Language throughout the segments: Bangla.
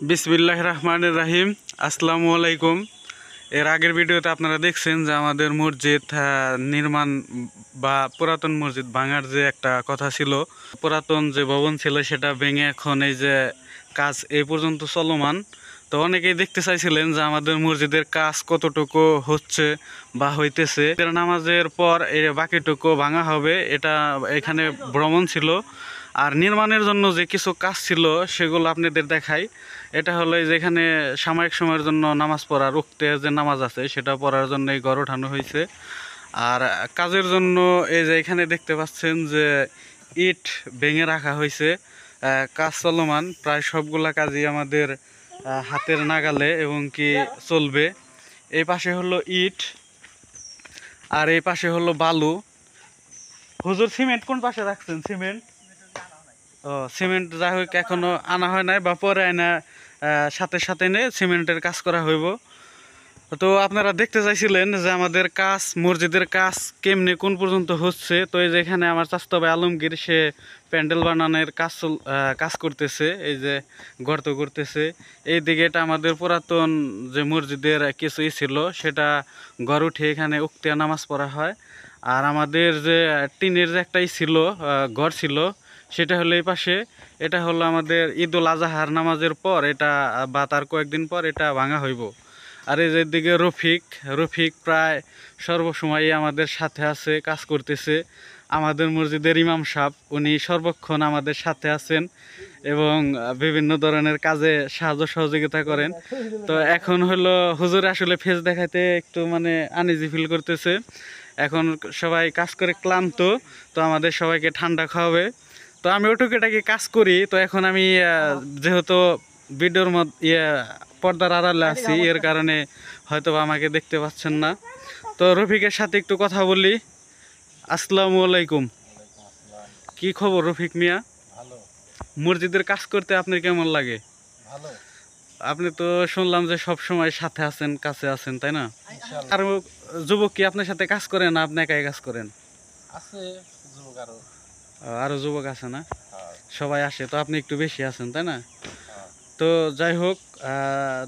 বিসমিল্লাহির রহমানির রহিম। আসসালামু আলাইকুম। এর আগের ভিডিওতে আপনারা দেখছেন যে আমাদের মসজিদ নির্মাণ বা পুরাতন মসজিদ ভাঙার যে একটা কথা ছিল, পুরাতন যে ভবন ছিল সেটা ভেঙে এখন এই যে কাজ এই পর্যন্ত চলমান। তো অনেকেই দেখতে চাইছিলেন যে আমাদের মসজিদের কাজ কতটুকু হচ্ছে বা হইতেছে। নামাজের পর এই বাকিটুকু ভাঙা হবে, এটা এখানে ভ্রমণ ছিল। আর নির্মাণের জন্য যে কিছু কাজ ছিল সেগুলো আপনাদের দেখাই। এটা হলো যেখানে সাময়িক সময়ের জন্য নামাজ পড়ার উক্তে যে নামাজ আছে সেটা পড়ার জন্য এই ঘর ওঠানো হয়েছে। আর কাজের জন্য এই যে এখানে দেখতে পাচ্ছেন যে ইট ভেঙে রাখা হয়েছে, কাজ চলমান। প্রায় সবগুলা কাজই আমাদের হাতের নাগালে এবং কি চলবে। এই পাশে হলো ইট আর এই পাশে হলো বালু। হুজুর সিমেন্ট কোন পাশে রাখছেন? সিমেন্ট সিমেন্ট যাই হোক এখনো আনা হয় নাই বা পরে আনা সাথে সাথে নিয়ে সিমেন্টের কাজ করা হইব। তো আপনারা দেখতে চাইছিলেন যে আমাদের কাজ, মসজিদের কাজ কেমনে কোন পর্যন্ত হচ্ছে। তো এই যে এখানে আমার চাচতো ভাই আলমগীর, সে প্যান্ডেল বানানোর কাজ করতেছে, এই যে গর্ত করতেছে। এইদিকে এটা আমাদের পুরাতন যে মসজিদের কিছু ছিল সেটা ঘর উঠে এখানে উক্তিয়া নামাজ পড়া হয়। আর আমাদের যে টিনের যে একটাই ছিল ঘর ছিল সেটা হলো এই পাশে। এটা হলো আমাদের ঈদুল আজহার নামাজের পর এটা বা তার কয়েকদিন পর এটা ভাঙা হইব। আর এই দিকে রফিক প্রায় সর্বসময়ই আমাদের সাথে আছে, কাজ করতেছে। আমাদের মসজিদের ইমাম সাহেব, উনি সর্বক্ষণ আমাদের সাথে আছেন এবং বিভিন্ন ধরনের কাজে সাহায্য সহযোগিতা করেন। তো এখন হলো হুজুর আসলে ফেস দেখাইতে একটু মানে আনইজি ফিল করতেছে। এখন সবাই কাজ করে ক্লান্ত, তো আমাদের সবাইকে ঠান্ডা খাওয়াবে। তো আমি ওটুকুটাকে কাজ করি। তো এখন আমি যেহেতু ভিডিওর মধ্যে পর্দার আড়ালে আছি, এর কারণে হয়তো আমাকে দেখতে পাচ্ছেন না। তো রফিকের সাথে একটু কথা বলি। আসসালামু আলাইকুম। কি খবর রফিক মিয়া? মসজিদের কাজ করতে আপনার কেমন লাগে? আপনি তো শুনলাম যে সব সময় সাথে আছেন, কাছে আছেন, তাই না? আর যুবক কি আপনার সাথে কাজ করেন না আপনি একাই কাজ করেন? আরো যুবক আছে না? সবাই আসে, তো আপনি একটু বেশি আছেন, তাই না? তো যাই হোক,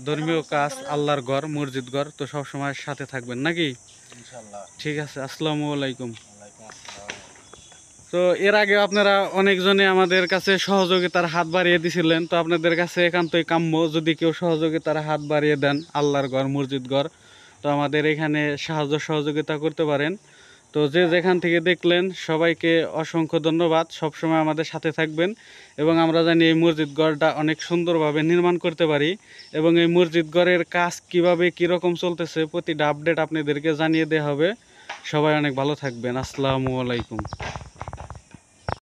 ধর্মীয় কাজ, আল্লাহর ঘর, মসজিদ ঘর, তো সবসময় সাথে থাকবেন নাকি? ঠিক আছে, আসসালামু আলাইকুম। তো এর আগে আপনারা অনেকজনে আমাদের কাছে সহযোগিতার হাত বাড়িয়ে দিছিলেন। তো আপনাদের কাছে একান্তই কাম্য যদি কেউ সহযোগিতার হাত বাড়িয়ে দেন, আল্লাহর ঘর, মসজিদ ঘর, তো আমাদের এখানে সাহায্য সহযোগিতা করতে পারেন। তো যে যেখান থেকে দেখলেন সবাইকে অসংখ্য ধন্যবাদ। সবসময় আমাদের সাথে থাকবেন এবং আমরা জানি এই মসজিদ ঘরটা অনেক সুন্দরভাবে নির্মাণ করতে পারি এবং এই মসজিদ ঘরের কাজ কিভাবে কীরকম চলতেছে প্রতিটা আপডেট আপনাদেরকে জানিয়ে দেওয়া হবে। সবাই অনেক ভালো থাকবেন। আসসালামু আলাইকুম।